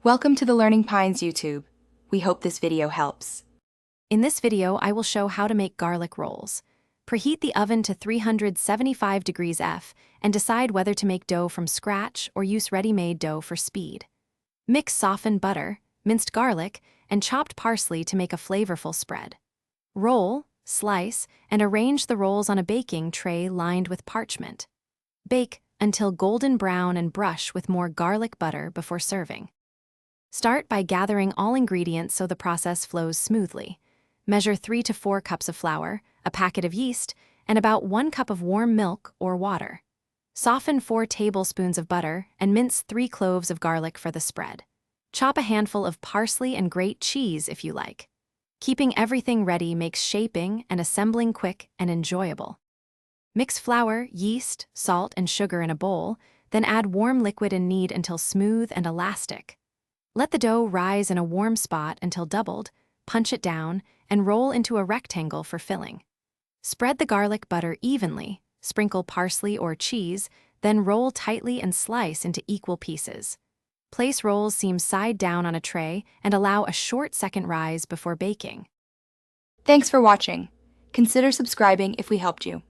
Welcome to the Learning Pines YouTube. We hope this video helps. In this video, I will show how to make garlic rolls. Preheat the oven to 375 degrees F and decide whether to make dough from scratch or use ready-made dough for speed. Mix softened butter, minced garlic, and chopped parsley to make a flavorful spread. Roll, slice, and arrange the rolls on a baking tray lined with parchment. Bake until golden brown and brush with more garlic butter before serving. Start by gathering all ingredients so the process flows smoothly. Measure 3 to 4 cups of flour, a packet of yeast, and about 1 cup of warm milk or water. Soften 4 tablespoons of butter and mince 3 cloves of garlic for the spread. Chop a handful of parsley and grate cheese if you like. Keeping everything ready makes shaping and assembling quick and enjoyable. Mix flour, yeast, salt, and sugar in a bowl, then add warm liquid and knead until smooth and elastic. Let the dough rise in a warm spot until doubled, punch it down, and roll into a rectangle for filling. Spread the garlic butter evenly, sprinkle parsley or cheese, then roll tightly and slice into equal pieces. Place rolls seam side down on a tray and allow a short second rise before baking. Thanks for watching. Consider subscribing if we helped you.